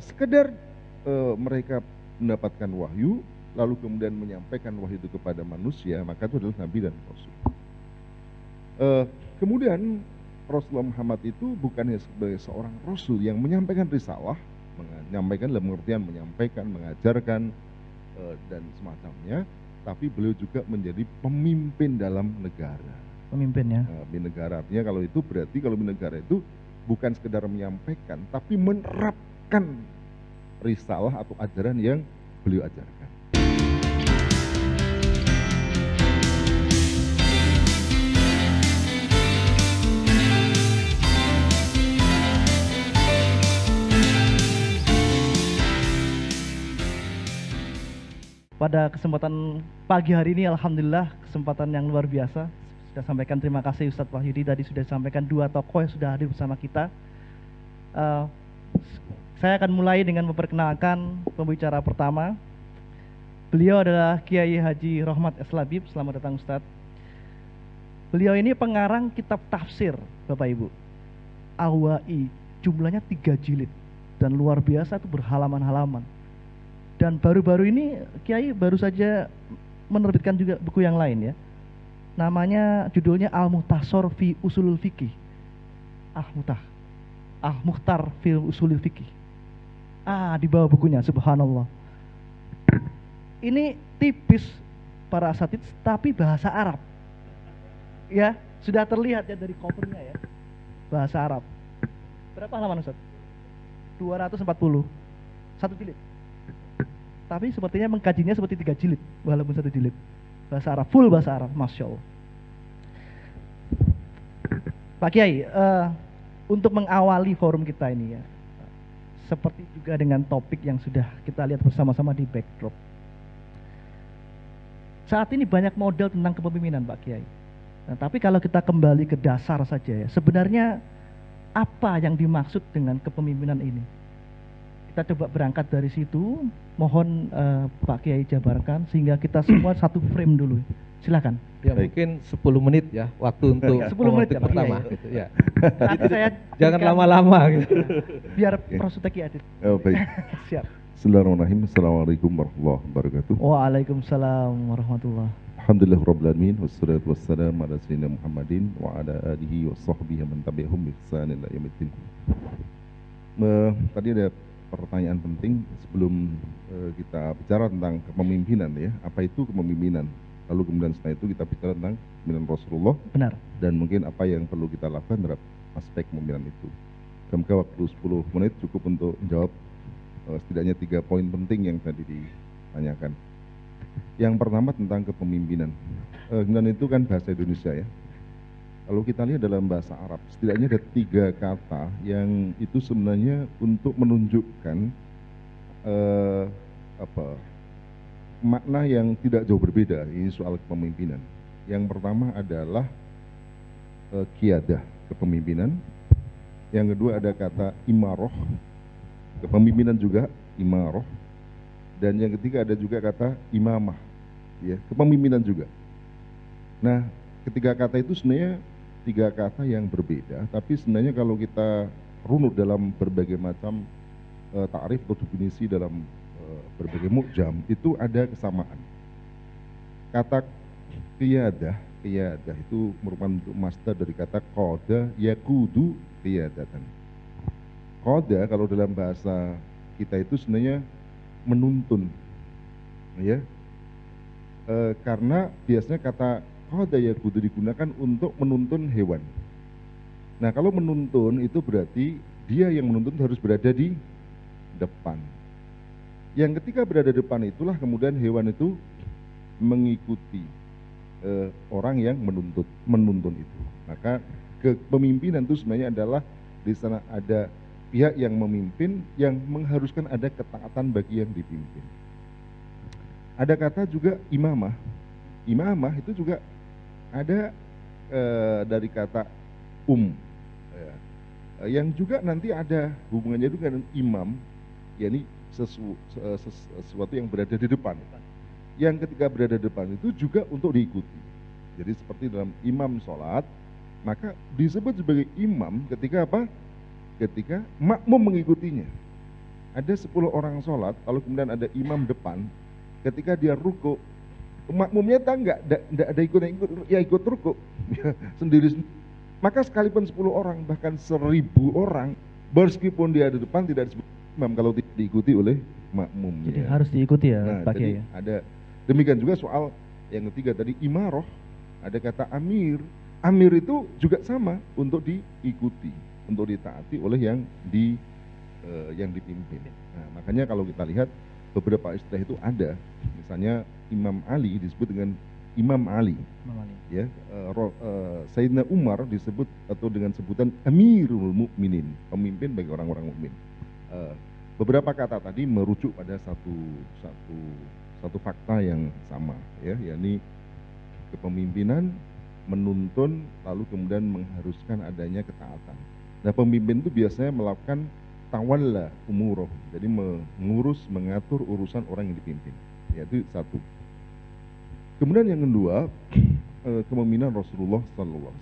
Sekedar mereka mendapatkan wahyu, lalu kemudian menyampaikan wahyu itu kepada manusia, maka itu adalah nabi dan rasul. Kemudian Rasulullah Muhammad itu bukan hanya sebagai seorang rasul yang menyampaikan risalah, menyampaikan dalam pengertian menyampaikan, mengajarkan, dan semacamnya, tapi beliau juga menjadi pemimpin dalam negara. Pemimpin ya. Pemimpin negara artinya kalau itu berarti kalau pemimpin negara itu bukan sekedar menyampaikan, tapi menerapkan risalah atau ajaran yang beliau ajarkan. Pada kesempatan pagi hari ini, alhamdulillah kesempatan yang luar biasa. Sudah sampaikan terima kasih Ustadz Wahyudi, tadi sudah sampaikan 2 tokoh yang sudah hadir bersama kita. Saya akan mulai dengan memperkenalkan pembicara pertama. Beliau adalah Kiai Haji Rohmat S. Labib. Selamat datang Ustadz. Beliau ini pengarang kitab tafsir, Bapak Ibu. Al-Wa'i, jumlahnya 3 jilid dan luar biasa, itu berhalaman-halaman. Dan baru-baru ini Kiai baru saja menerbitkan juga buku yang lain ya. Namanya judulnya Al-Muhtasor fi Usulul Fikih. Al-Muhtar fi Usulul Fikih. Di bawah bukunya, subhanallah. Ini tipis para asatid tapi bahasa Arab. Ya, sudah terlihat ya dari covernya ya. Bahasa Arab. Berapa halaman Ustaz? 240. 1 jilid. Tapi sepertinya mengkajinya seperti 3 jilid walaupun 1 jilid. Bahasa Arab, full bahasa Arab, Masya Allah. Pak Kiai, untuk mengawali forum kita ini ya, seperti juga dengan topik yang sudah kita lihat bersama-sama di backdrop. Saat ini banyak model tentang kepemimpinan Pak Kiai. Nah, tapi kalau kita kembali ke dasar saja ya, sebenarnya apa yang dimaksud dengan kepemimpinan ini? Kita coba berangkat dari situ. Mohon Pak Kiai jabarkan sehingga kita semua satu frame dulu. Silakan. Ya, mungkin 10 menit ya waktu untuk 10 menit ya, pertama Pak gitu ya. Nanti saya Jangan lama-lama gitu. Biar Profesor Teki Adit. Baik. Siap. Bismillahirrahmanirrahim. Assalamualaikum warahmatullahi wabarakatuh. Waalaikumsalam warahmatullahi. Alhamdulillahirabbil alamin wassalatu wassalamu ala sayyidina Muhammadin wa ala alihi wa sahbihi man tabi'ahum bi ihsan ila yaumiddin. Tadi ada pertanyaan penting sebelum kita bicara tentang kepemimpinan ya. Apa itu kepemimpinan? Lalu kemudian setelah itu kita bicara tentang kepemimpinan Rasulullah. Benar. Dan mungkin apa yang perlu kita lakukan terhadap aspek kepemimpinan itu. Semoga waktu 10 menit cukup untuk menjawab setidaknya 3 poin penting yang tadi ditanyakan. Yang pertama tentang kepemimpinan. Kepemimpinan itu kan bahasa Indonesia ya. Kalau kita lihat dalam bahasa Arab, setidaknya ada 3 kata yang itu sebenarnya untuk menunjukkan makna yang tidak jauh berbeda. Ini soal kepemimpinan. Yang pertama adalah qiyadah, kepemimpinan. Yang kedua ada kata imaroh, kepemimpinan juga, imaroh. Dan yang ketiga ada juga kata imamah, ya, kepemimpinan juga. Nah, ketiga kata itu sebenarnya 3 kata yang berbeda, tapi sebenarnya kalau kita runut dalam berbagai macam ta'rif atau definisi dalam berbagai mu'jam, itu ada kesamaan. Kata qiyadah itu merupakan bentuk masdar dari kata qada yaqudu qiyadatan. Qada kalau dalam bahasa kita itu sebenarnya menuntun, ya, karena biasanya kata qada yaqudu digunakan untuk menuntun hewan. Nah, kalau menuntun itu berarti dia yang menuntun harus berada di depan. Yang ketika berada di depan itulah kemudian hewan itu mengikuti orang yang menuntun itu. Maka kepemimpinan itu sebenarnya adalah di sana ada pihak yang memimpin yang mengharuskan ada ketaatan bagi yang dipimpin. Ada kata juga imamah. Imamah itu juga ada dari kata yang juga nanti ada hubungannya juga dengan imam, yakni sesuatu yang berada di depan. Yang ketika berada di depan itu juga untuk diikuti. Jadi seperti dalam imam sholat, maka disebut sebagai imam ketika apa? Ketika makmum mengikutinya. ada 10 orang sholat, kalau kemudian ada imam depan, ketika dia ruku, makmumnya enggak ada ikut ya ikut ruku sendiri. Maka sekalipun 10 orang, bahkan 1000 orang, meskipun dia di depan tidak disebut imam kalau tidak diikuti oleh makmumnya. Jadi harus diikuti ya, Nah, Pak jadi Kiai. ada demikian juga soal yang ketiga tadi imaroh, ada kata amir. Amir itu juga sama untuk diikuti, untuk ditaati oleh yang dipimpin. Nah, makanya kalau kita lihat beberapa istilah itu ada, misalnya Imam Ali disebut dengan Imam Ali, Imam Ali. ya. Sayyidina Umar disebut atau dengan sebutan Amirul Mukminin, pemimpin bagi orang-orang mukmin. Beberapa kata tadi merujuk pada satu fakta yang sama, ya, yakni kepemimpinan menuntun lalu kemudian mengharuskan adanya ketaatan. Nah, pemimpin itu biasanya melakukan tawalla umuroh, jadi mengurus, mengatur urusan orang yang dipimpin, yaitu satu. Kemudian yang kedua, kepemimpinan Rasulullah SAW.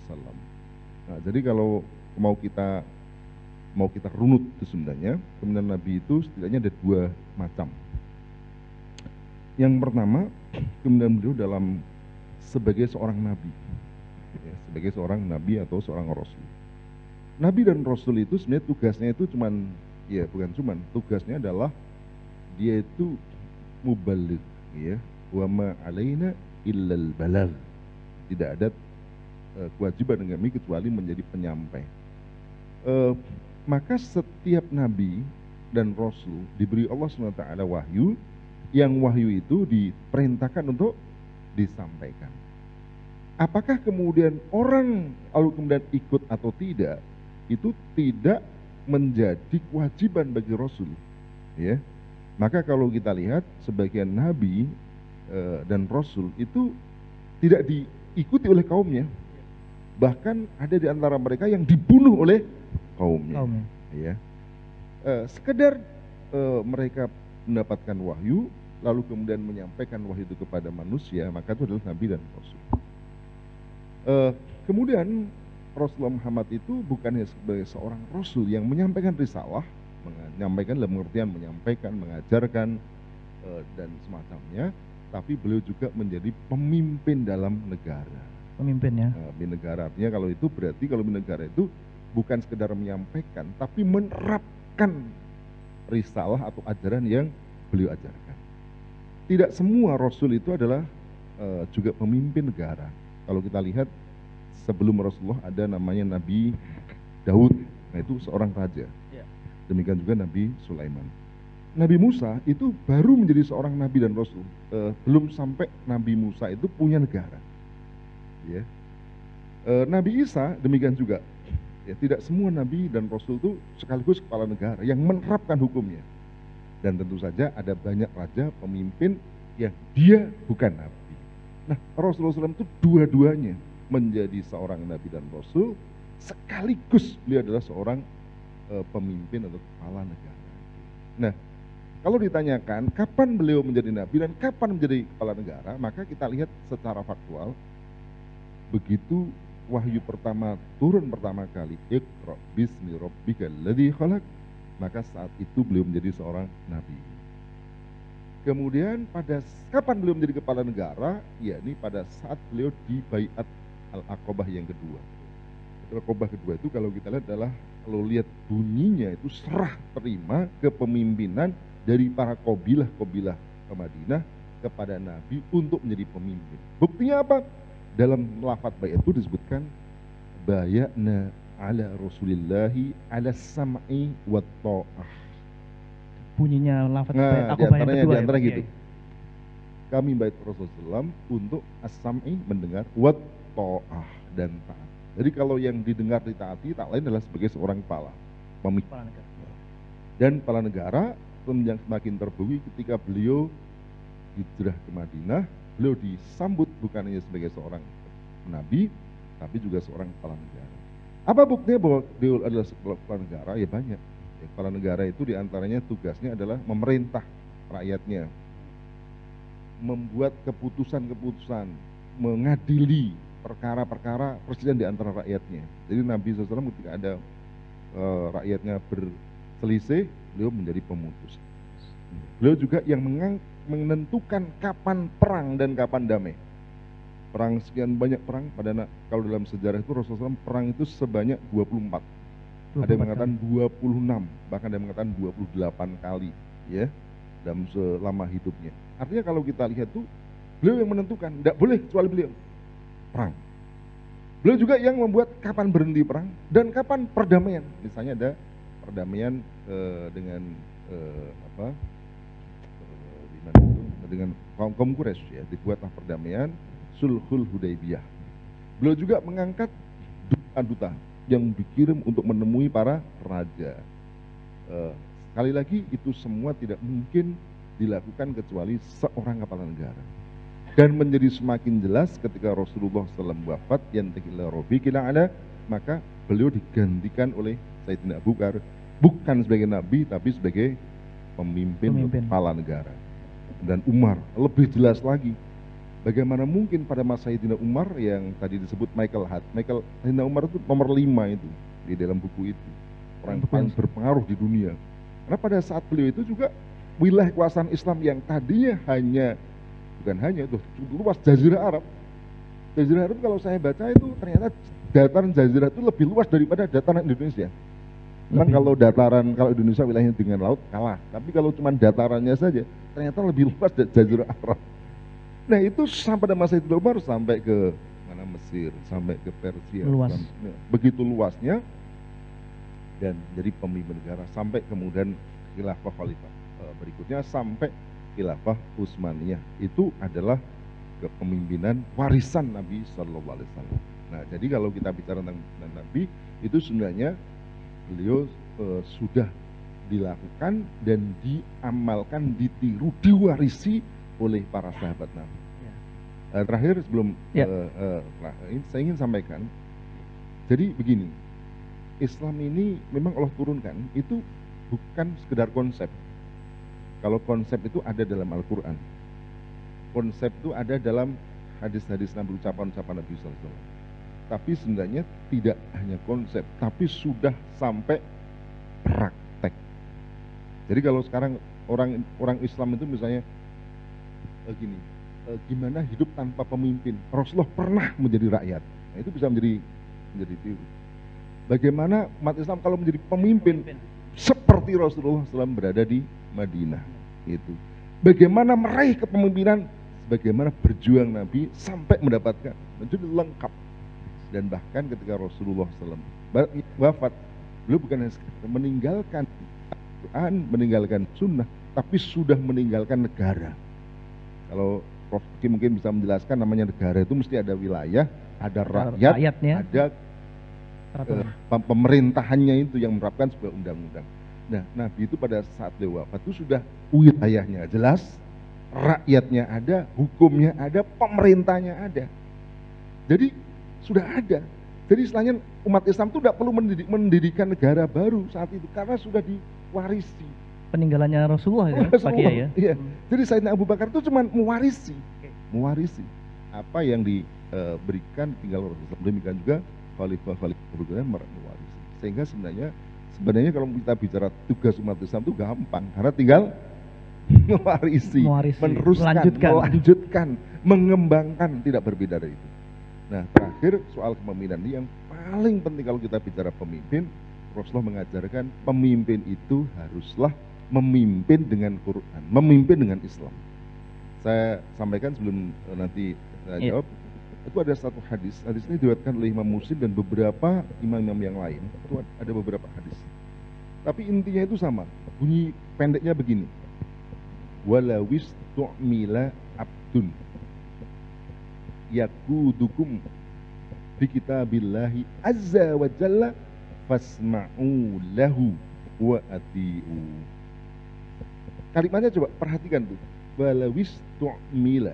Nah, jadi kalau mau kita runut itu sebenarnya, kepemimpinan Nabi itu setidaknya ada 2 macam. Yang pertama, kepemimpinan beliau dalam sebagai seorang nabi, ya, sebagai seorang nabi atau seorang rasul. Nabi dan Rasul itu sebenarnya tugasnya itu tugasnya adalah dia itu mubaligh, ya, wa ma alaina illal balagh. Tidak ada kewajiban dengan kami kecuali menjadi penyampai. Maka setiap nabi dan rasul diberi Allah SWT wahyu, yang wahyu itu diperintahkan untuk disampaikan. Apakah kemudian orang lalu kemudian ikut atau tidak, itu tidak menjadi kewajiban bagi Rasul, ya. Maka kalau kita lihat sebagian nabi dan Rasul itu tidak diikuti oleh kaumnya, bahkan ada di antara mereka yang dibunuh oleh kaumnya. Ya. Sekedar mereka mendapatkan wahyu, lalu kemudian menyampaikan wahyu itu kepada manusia, maka itu adalah nabi dan Rasul. Kemudian Rasulullah Muhammad itu bukannya sebagai seorang Rasul yang menyampaikan risalah, menyampaikan dalam pengertian menyampaikan, mengajarkan, dan semacamnya, tapi beliau juga menjadi pemimpin dalam negara. Pemimpin ya. Pemimpin negara, artinya kalau itu berarti kalau pemimpin negara itu bukan sekedar menyampaikan, tapi menerapkan risalah atau ajaran yang beliau ajarkan. Tidak semua Rasul itu adalah juga pemimpin negara. Kalau kita lihat sebelum Rasulullah ada namanya Nabi Daud, nah itu seorang raja. Demikian juga Nabi Sulaiman. Nabi Musa itu baru menjadi seorang nabi dan rasul. Belum sampai Nabi Musa itu punya negara. Ya. Nabi Isa demikian juga. Ya, tidak semua nabi dan rasul itu sekaligus kepala negara yang menerapkan hukumnya. Dan tentu saja ada banyak raja, pemimpin yang dia bukan nabi. Nah, Rasulullah SAW itu dua-duanya menjadi seorang nabi dan rasul, sekaligus beliau adalah seorang pemimpin atau kepala negara. Nah, kalau ditanyakan kapan beliau menjadi nabi dan kapan menjadi kepala negara, maka kita lihat secara faktual, begitu wahyu pertama turun pertama kali, Iqra bismi rabbikal ladzi khalaq, maka saat itu beliau menjadi seorang nabi. Kemudian pada kapan beliau menjadi kepala negara? Yakni pada saat beliau di Baiat Al-Aqabah yang kedua. Aqabah kedua itu kalau kita lihat adalah, kalau lihat bunyinya itu serah terima kepemimpinan dari para kabilah-kabilah ke Madinah kepada Nabi untuk menjadi pemimpin. Buktinya apa? Dalam lafaz baiat itu disebutkan bayatna ala Rasulillahi ala sam'i wa ta'ah. Bunyinya lafaz Nah, Aqabah yang kedua diantara ya, gitu. Kami bait Rasulullah untuk as-sam'i mendengar, wa ta'ah dan taat. Jadi kalau yang didengar ditaati, tak lain adalah sebagai seorang kepala negara. Dan kepala negara yang semakin terbukti ketika beliau hijrah ke Madinah, beliau disambut bukan hanya sebagai seorang nabi, tapi juga seorang kepala negara. Apa buktinya bahwa beliau adalah kepala negara? Ya banyak. Ya, kepala negara itu diantaranya tugasnya adalah memerintah rakyatnya, membuat keputusan-keputusan, mengadili perkara-perkara presiden di antara rakyatnya. Jadi Nabi SAW ketika ada rakyatnya selisih, beliau menjadi pemutus. Beliau juga yang menentukan kapan perang dan kapan damai. Perang sekian banyak perang, kalau dalam sejarah itu Rasulullah SAW perang itu sebanyak 24. Ada yang mengatakan 26, bahkan ada yang mengatakan 28 kali ya dalam selama hidupnya. Artinya kalau kita lihat tuh beliau yang menentukan, tidak boleh kecuali beliau perang. Beliau juga yang membuat kapan berhenti perang dan kapan perdamaian. Misalnya ada perdamaian dengan dengan kaum Quraisy ya, dibuatlah perdamaian Sulhul Hudaybiyah. Beliau juga mengangkat duta-duta yang dikirim untuk menemui para raja. Sekali lagi itu semua tidak mungkin dilakukan kecuali seorang kepala negara. Dan menjadi semakin jelas ketika Rasulullah SAW wafat, yantakila rofiqila ala, maka beliau digantikan oleh Sayyidina Abu Bakar, bukan sebagai nabi tapi sebagai pemimpin. Kepala negara. Dan Umar lebih jelas lagi, bagaimana mungkin pada masa Sayyidina Umar yang tadi disebut Sayyidina Umar itu nomor 5 itu di dalam buku itu, orang paling berpengaruh di dunia. Karena pada saat beliau itu juga wilayah kekuasaan Islam yang tadinya bukan hanya itu luas Jazirah Arab. Jazirah Arab kalau saya baca itu ternyata dataran Jazirah itu lebih luas daripada dataran Indonesia. Memang kalau Indonesia wilayahnya dengan laut kalah, tapi kalau cuma datarannya saja ternyata lebih luas dari Jazirah Arab. Nah itu sampai pada masa itu Umar sampai ke mana, Mesir, sampai ke Persia, begitu luasnya, dan jadi pemimpin negara sampai kemudian khilafah khalifah berikutnya sampai khilafah Utsmaniyah. Itu adalah kepemimpinan warisan Nabi Sallallahu Alaihi Wasallam. Nah jadi kalau kita bicara tentang Nabi itu sebenarnya beliau sudah dilakukan dan diamalkan, ditiru, diwarisi oleh para sahabat Nabi. Terakhir sebelum ini saya ingin sampaikan, jadi begini, Islam ini memang Allah turunkan itu bukan sekedar konsep. Kalau konsep itu ada dalam Al-Quran, konsep itu ada dalam hadis-hadis Nabi, ucapan-ucapan Nabi SAW. Tapi sebenarnya tidak hanya konsep, tapi sudah sampai praktek. Jadi kalau sekarang orang Islam itu misalnya gimana hidup tanpa pemimpin? Rasulullah pernah menjadi rakyat. Nah, itu bisa menjadi tiru. Bagaimana umat Islam kalau menjadi pemimpin seperti Rasulullah SAW berada di Madinah? Itu. Bagaimana meraih kepemimpinan? Bagaimana berjuang Nabi sampai mendapatkan? Menjadi lengkap. Dan bahkan ketika Rasulullah SAW wafat, beliau bukan hanya meninggalkan Quran, meninggalkan sunnah, tapi sudah meninggalkan negara. Kalau Prof. Ki mungkin bisa menjelaskan, namanya negara itu mesti ada wilayah, ada rakyat, ada pemerintahannya itu yang menerapkan sebuah undang-undang. Nah, Nabi itu pada saat beliau wafat itu sudah wilayahnya jelas, rakyatnya ada, hukumnya ada, pemerintahnya ada. Jadi sudah ada. Jadi istilahnya umat Islam itu tidak perlu mendirikan negara baru saat itu karena sudah diwarisi. Peninggalannya Rasulullah ya, Pak Kiai ya. Iya. Jadi Sayyidina Abu Bakar itu cuma mewarisi apa yang diberikan tinggal Rasulullah. Demikian juga khalifah-khalifah berikutnya mewarisi. Sehingga sebenarnya kalau kita bicara tugas umat Islam itu gampang karena tinggal mewarisi, meneruskan, melanjutkan, mengembangkan, tidak berbeda dari itu. Nah, terakhir soal kepemimpinan ini yang paling penting kalau kita bicara pemimpin, Rasulullah mengajarkan pemimpin itu haruslah memimpin dengan Quran, memimpin dengan Islam. Saya sampaikan sebelum nanti saya jawab, itu ada satu hadis ini diriwayatkan oleh Imam Muslim dan beberapa imam-imam yang lain, itu ada beberapa hadis. Tapi intinya itu sama, bunyi pendeknya begini, walawis tu'mila abdun yakudukum bi kitabillahi azza wa jalla fasma'u lahu wa ati'u. Kalimatnya coba perhatikan tuh, walawis tu'mila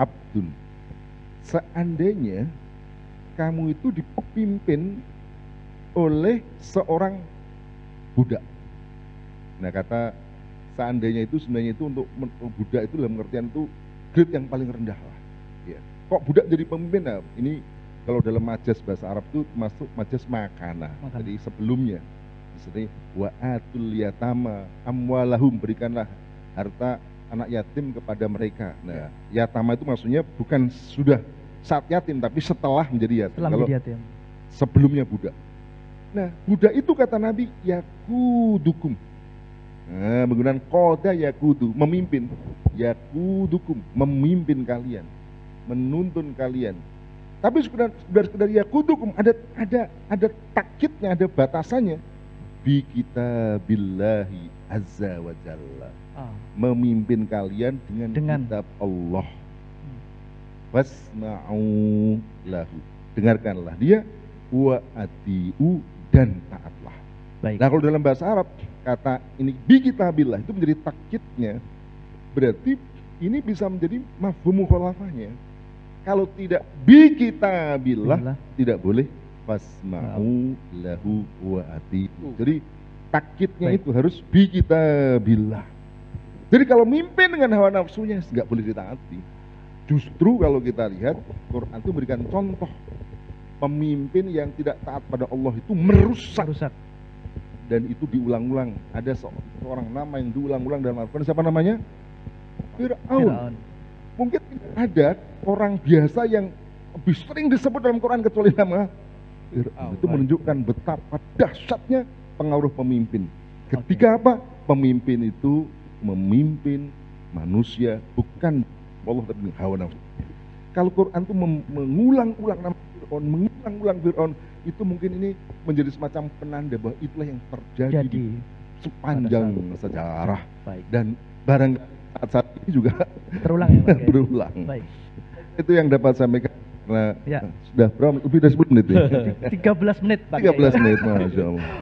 abdun, seandainya kamu itu dipimpin oleh seorang budak. Nah, kata seandainya itu sebenarnya itu untuk budak itu dalam pengertian itu grade yang paling rendah lah. Ya. Kok budak jadi pemimpin? Nah, ini kalau dalam majas bahasa Arab itu masuk majas makana. Jadi sebelumnya. Misalnya wa atul yatama amwalahum, berikanlah harta anak yatim kepada mereka. Nah, yatama itu maksudnya bukan sudah saat yatim tapi setelah menjadi yatim. Setelah Kalau menjadi yatim. sebelumnya budak. Nah, budak itu kata Nabi yakudukum. Nah, menggunakan koda yakudu, memimpin. Yakudukum, memimpin kalian, menuntun kalian. Tapi sekedar yakudukum ada takkitnya, ada batasannya. Bi kitabillahi azza wa jalla. Memimpin kalian dengan kitab Allah. Wasma'u lahu. Dengarkanlah dia, wa atiu, dan taatlah. Baik. Nah, kalau dalam bahasa Arab kata ini bi kitabillah itu menjadi takkitnya. Berarti ini bisa menjadi mafhum mukhalafahnya. Kalau tidak bi kitabillah tidak boleh fasma'u lahu wa atiu. Jadi takkitnya itu harus bi kitabillah. Jadi kalau mimpin dengan hawa nafsunya nggak boleh ditaati. Justru kalau kita lihat Quran itu memberikan contoh pemimpin yang tidak taat pada Allah itu merusak. Dan itu diulang-ulang. Ada seorang nama yang diulang-ulang dalam Al-Quran. Siapa namanya? Fir'aun. Mungkin ada orang biasa yang lebih sering disebut dalam Quran kecuali nama Fir'aun. Itu menunjukkan betapa dahsyatnya pengaruh pemimpin. Ketika apa? Pemimpin itu memimpin manusia bukan Allah tapi hawa nafsu. Kalau Quran itu mengulang-ulang nama Fir'aun, mengulang-ulang Fir'aun, itu mungkin ini menjadi semacam penanda bahwa itulah yang terjadi di sepanjang sejarah. Baik. Dan barang saat ini juga terulang ya, Pak? berulang. Baik. Itu yang dapat saya sampaikan karena Ya. sudah berapa? Lebih dari 10 menit ya. 13 menit Pak. 13 menit, Masya Allah.